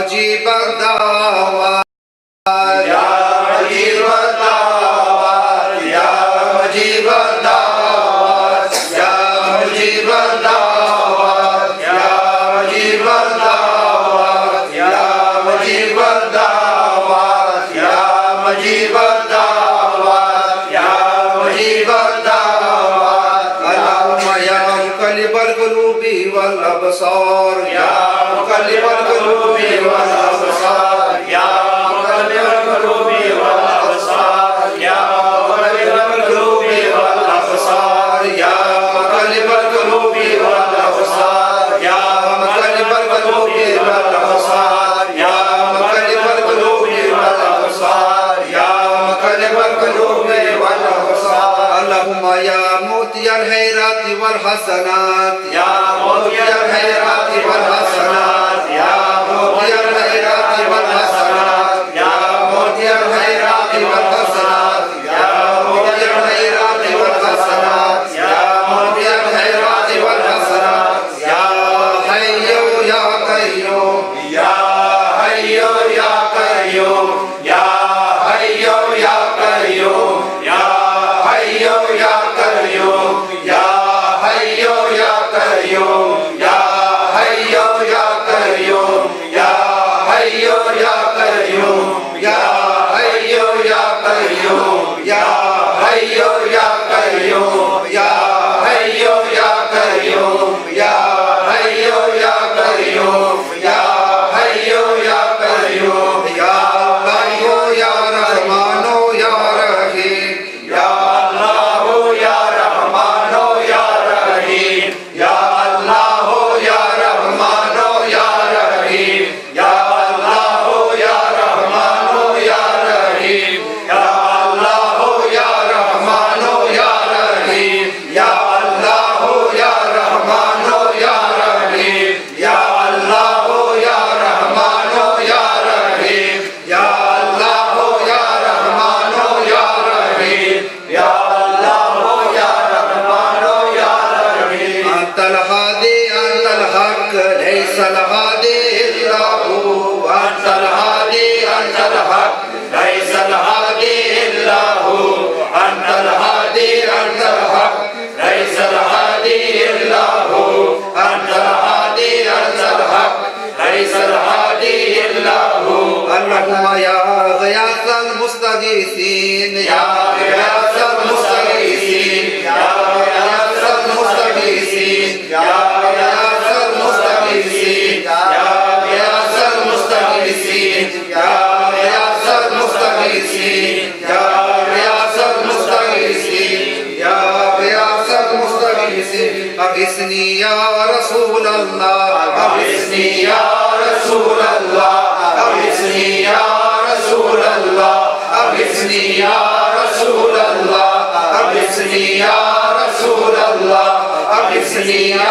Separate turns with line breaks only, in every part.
مجيب الدعوات
يا مجيب الدعوات يا مجيب الدعوات يا مجيب الدعوات يا مجيب الدعوات يا مجيب الدعوات يا مجيب الدعوات يا مجيب الدعوات
اللهم يا مقلب القلوب والأبصار
يا مقلب القلوب والأبصار يا مقلب القلوب والأبصار يا مقلب القلوب والأبصار يا مقلب القلوب والأبصار يا مقلب القلوب والأبصار يا مقلب القلوب والأبصار يا مقلب القلوب والأبصار
اللهم يا موتي الخيرات والحسنات
يا موتي الخيرات والحسنات يا موتي الخيرات والحسنات يا موتي الخيرات والحسنات يا موتي الخيرات والحسنات يا موتي الخيرات والحسنات يا
حي يا قيوم
يا حي يا قيوم يا حي يا قيوم يا حي يا قيوم يا حي يا قيوم يا حي يا قيوم يا حي يا قيوم يا حي يا قيوم يا حي يا قيوم يا حي يا قيوم يا حي يا قيوم يا حي يا قيوم
يا الله يا رحمن يا رحيم
يا الله يا رحمن يا رحيم يا الله يا رحمن يا رحيم يا الله يا رحمن يا رحيم يا الله يا رحمن يا رحيم يا الله يا رحمن يا رحيم يا الله يا رحمن يا رحيم يا الله يا رحمن يا رحيم يا الله يا رحمن يا رحيم
أنت الهادي أنت الحق ليس الهادي إلا هو
أنت الهادي أنت الحق ليس الهادي إلا هو أنت الهادي أنت الحق ليس الهادي إلا هو أنت الهادي أنت الحق ليس الهادي إلا هو
اللهم يا غياث المستغيثين
يا غياث المستغيثين يا غياث المستغيثين يا غياث المستغيثين يا غياث المستغيثين يا غياث المستغيثين يا غياث المستغيثين
يا غياث المستغيثين أغثني يا رسول الله
أغثني يا رسول الله أغثني يا رسول الله أغثني يا رسول الله أغثني يا رسول الله أغثني يا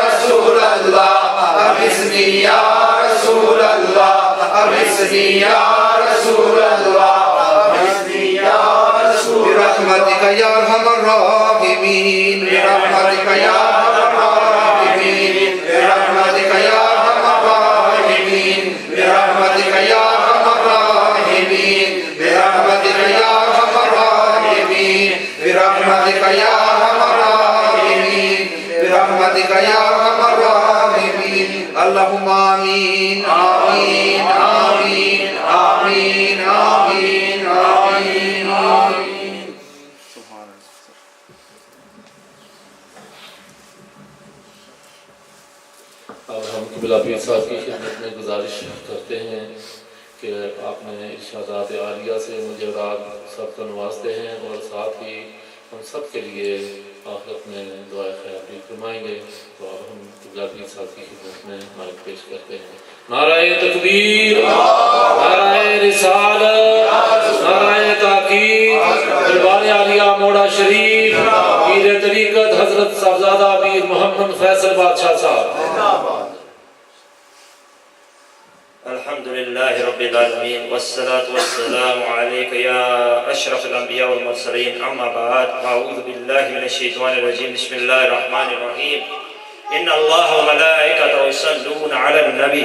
رسول الله أغثني يا رسول الله أغثني يا رسول الله أغثني يا رسول الله
برحمتك يا أرحم الراحمين
برحمتك يا أرحم الراحمين برحمتك يا أرحم الراحمين برحمتك يا أرحم الراحمين برحمتك يا أرحم الراحمين برحمتك يا أرحم الراحمين
برحمتك يا أرحم الراحمين اللهم آمين آمين آمين آمين آمين آمين آمين
اب ہم قبلہ پیر صاحب کی خدمت میں گزارش کرتے ہیں کہ آپ نے ارشادات عالیہ سے مجھے اور آپ سب کو نوازتے ہیں اور ساتھ ہی ہم سب کے لیے آخرت میں دعائے خیر بھی فرمائیں گے. تو اب ہم قبلہ پیر صاحب کی خدمت میں مائک پیش کرتے ہیں. نعرہ تکبیر، نعرہ رسالت، نعرہ تحقیق، دربار عالیہ موڑا شریف، پیر طریقت حضرت صاحبزادہ پیر محمد فیصل بادشاہ صاحب.
الحمد لله رب العالمين والصلاة والسلام عليك يا أشرف الأنبياء والمرسلين. أما بعد، أعوذ بالله من الشيطان الرجيم. بسم الله الرحمن الرحيم. إن الله وملائكته يصلون على النبي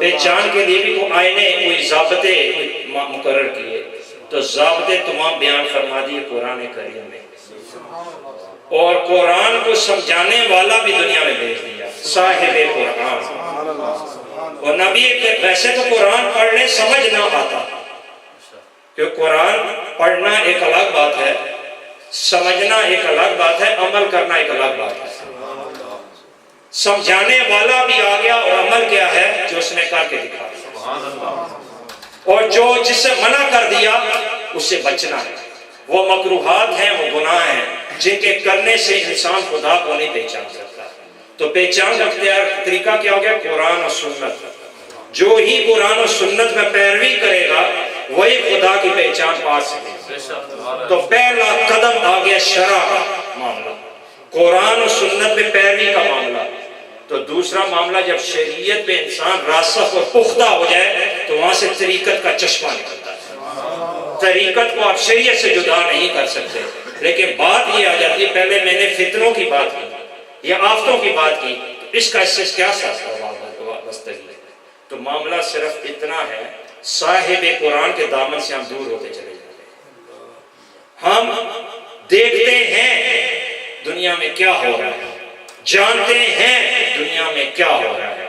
پہچان کے لیے بھی کوئی آئینے کوئی ضابطے مقرر کیے، تو ضابطے تمام بیان فرما دیے قرآن کریم میں، اور قرآن کو سمجھانے والا بھی دنیا میں بھیج دیا، صاحب قرآن۔ اور نبی ویسے تو قرآن پڑھنے سمجھ نہ آتا، کیونکہ قرآن پڑھنا ایک الگ بات ہے، سمجھنا ایک الگ بات ہے، عمل کرنا ایک الگ بات ہے۔ سمجھانے والا بھی آ گیا، اور عمل کیا ہے جو اس نے کر کے دکھایا، اور جو جس سے منع کر دیا اس سے بچنا ہے۔ وہ مکروہات ہیں، وہ گناہ ہیں جن کے کرنے سے انسان خدا کو نہیں پہچان سکتا۔ تو پہچان کا طریقہ کیا ہو گیا؟ قرآن اور سنت۔ جو ہی قرآن اور سنت میں پیروی کرے گا وہی خدا کی پہچان پا سکے گا۔ تو پہلا قدم آ گیا شرع کا معاملہ، قرآن اور سنت میں پیروی کا معاملہ۔ تو دوسرا معاملہ، جب شریعت پہ انسان راسخ اور پختہ ہو جائے تو وہاں سے طریقت کا چشمہ نکلتا ہے۔ طریقت کو آپ شریعت سے جدا نہیں کر سکتے، لیکن بات یہ آ جاتی ہے، پہلے میں نے فتنوں کی بات کی یا آفتوں کی بات کی، تو اس کا اس سے کیا وابستگی ہے؟ تو معاملہ صرف اتنا ہے، صاحب قرآن کے دامن سے ہم دور ہوتے چلے جاتے ہیں۔ ہم دیکھتے ہیں دنیا میں کیا ہو رہا ہے، جانتے ہیں دنیا میں کیا ہو رہا ہے،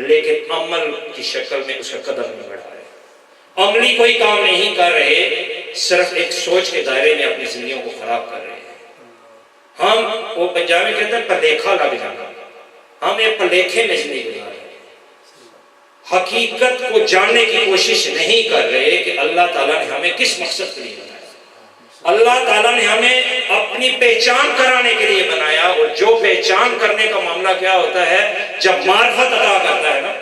لیکن عمل کی شکل میں اس کا قدم نہیں بڑھا رہے، عملی کوئی کام نہیں کر رہے، صرف ایک سوچ کے دائرے میں اپنی زندگیوں کو خراب کر رہے ہیں۔ ہم وہ پنجابی کہتے ہیں پلیکھا لگ جانا، ہم ایک پلیکھے میں زندگی گزار رہے ہیں، حقیقت کو جاننے کی کوشش نہیں کر رہے کہ اللہ تعالیٰ نے ہمیں کس مقصد کے لیے بنایا۔ اللہ تعالیٰ نے ہمیں اپنی پہچان کرانے کے لیے بنایا، اور جو پہچان کرنے کا معاملہ کیا ہوتا ہے، جب معرفت عطا کرتا ہے نا،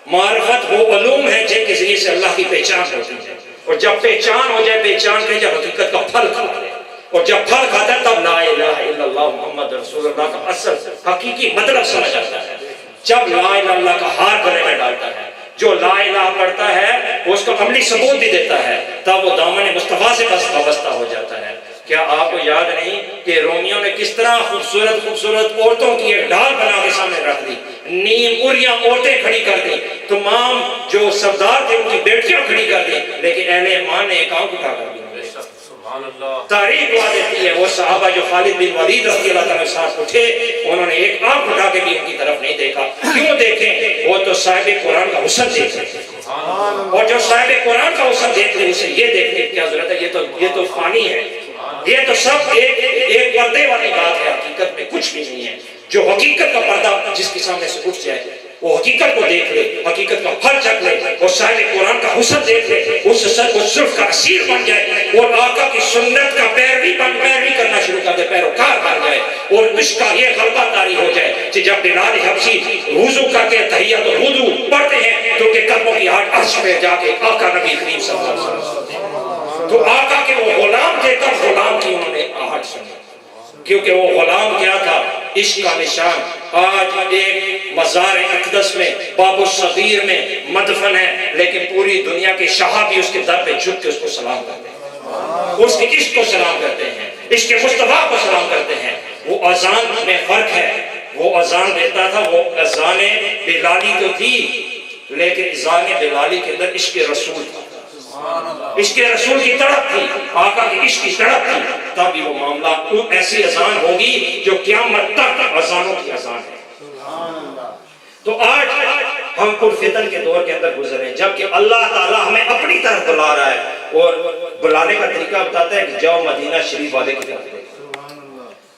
معرفت وہ علوم ہے جن کے ذریعے سے اللہ کی پہچان ہوتی ہے، اور جب پہچان ہو جائے، پہچان کے جب حقیقت کا پھل کھا لے، اور جب پھل کھاتا ہے تب لا الہ الا اللہ محمد رسول اللہ کا اصل حقیقی مطلب سمجھ آتا ہے۔ جب لا الہ الا اللہ کا ہار گلے میں ڈالتا ہے، جو لا الہ پڑھتا ہے وہ اس کا عملی ثبوت بھی دیتا ہے، تب وہ دامن مصطفیٰ سے بس وابستہ ہو جاتا ہے۔ کیا آپ کو یاد نہیں کہ رومیوں نے کس طرح خوبصورت خوبصورت عورتوں کی ایک ڈھال بنا کے سامنے رکھ دی، نیم اریاں عورتیں کھڑی کر دی، تمام جو سردار تھے ان کی بیٹیاں کھڑی کر دی، لیکن اہل ایمان نے ایک آنکھ اٹھا کر دی۔ تاریخ ہوا دیتی ہے وہ صحابہ جو خالد بن ولید رضی اللہ تعالیٰ کے ساتھ اٹھے، انہوں نے ایک آنکھ اٹھا کے بھی ان کی طرف نہیں دیکھا۔ کیوں دیکھیں؟ وہ تو صاحب قرآن کا حسن دیکھ رہے ہیں، اور جو صاحب قرآن کا حسن دیکھ رہے اسے یہ دیکھنے کی کیا ضرورت ہے؟ یہ تو فانی ہے، یہ تو سب ایک پردے والی بات ہے، حقیقت میں کچھ بھی نہیں ہے۔ جو حقیقت کا پردہ جس کے سامنے سے اٹھ جائے وہ حقیقت کو دیکھ لے، حقیقت کا پھل چکھ لے، اور صاحب قرآن کا حسن دیکھ لے، اس زلف کا اسیر بن جائے، اور آقا کی سنت کا پیروی کرنا شروع کر دے، پیروکار بن جائے، اور عشق کا یہ غلبہ طاری ہو جائے کہ جب بلال حبشی وضو کر کے تحیت الوضو پڑھتے ہیں تو ان کے قدموں کی آہٹ عرش پہ جا کے آقا نبی کریم صلی اللہ علیہ وسلم، تو آقا کے وہ غلام تھے، تب غلام کی انہوں نے آہٹ سنی، کیونکہ وہ غلام کیا تھا؟ عشق کا نشان۔ آج ایک مزار اقدس میں باب الصغیر میں مدفن ہے، لیکن پوری دنیا کے شاہ بھی اس کے در پہ جھک کے اس کو سلام کرتے ہیں، اس کے عشق کو سلام کرتے ہیں، عشق کے مصطفیٰ کو سلام کرتے ہیں۔ وہ اذان میں فرق ہے، وہ اذان دیتا تھا، وہ اذان بلالی تو تھی، لیکن اذان بلالی کے اندر عشق رسول تھا، عشق رسول کی تڑپ تھی، آقا کی عشق کی تڑپ تھی، تب یہ وہ معاملہ ایسی اذان ہوگی جو قیامت تک اذانوں کی اذان ہے۔ تو آج ہم پرفتن کے دور کے اندر گزرے ہیں، جبکہ اللہ تعالیٰ ہمیں اپنی طرف بلا رہا ہے، اور بلانے کا طریقہ بتاتا ہے کہ جاؤ مدینہ شریف والے کی طرف دیکھو،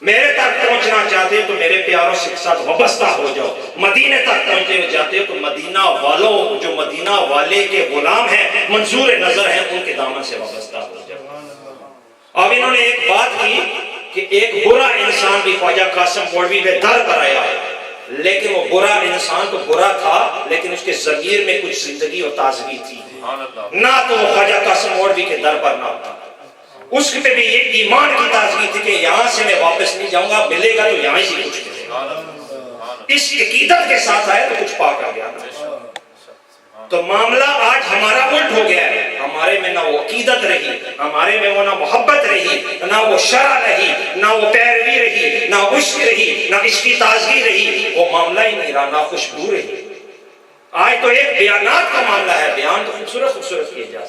میرے تک پہنچنا چاہتے ہو تو میرے پیاروں سے ساتھ وابستہ ہو جاؤ، مدینے تک پہنچے ہوئے جاتے ہو تو مدینہ والوں، جو مدینہ والے کے غلام ہیں، منظور نظر ہیں، ان کے دامن سے وابستہ ہو جاؤ۔ اب انہوں نے ایک بات کی کہ ایک برا انسان بھی خواجہ قاسم مولوی میں در پر آیا ہے، لیکن وہ برا انسان تو برا تھا، لیکن اس کے ضمیر میں کچھ زندگی اور تازگی تھی، نہ تو وہ خواجہ قاسم مولوی کے در پر نہ ہوتا، اس پہ بھی یہ ایمان کی تازگی تھی کہ یہاں سے میں واپس نہیں جاؤں گا، ملے گا تو یہاں ہی سے کچھ ملے گا، اس عقیدت کے ساتھ آئے تو کچھ پا کر گیا۔ تو معاملہ آج ہمارا الٹ ہو گیا ہے، ہمارے میں نہ وہ عقیدت رہی، ہمارے میں وہ نہ محبت رہی، نہ وہ شرع رہی، نہ وہ پیروی رہی، نہ عشق رہی، نہ عشق کی تازگی رہی، وہ معاملہ ہی نہیں رہا، نہ خوشبو رہی۔ آج تو ایک بیانات کا معاملہ ہے، بیان تو خوبصورت خوبصورت کیے جا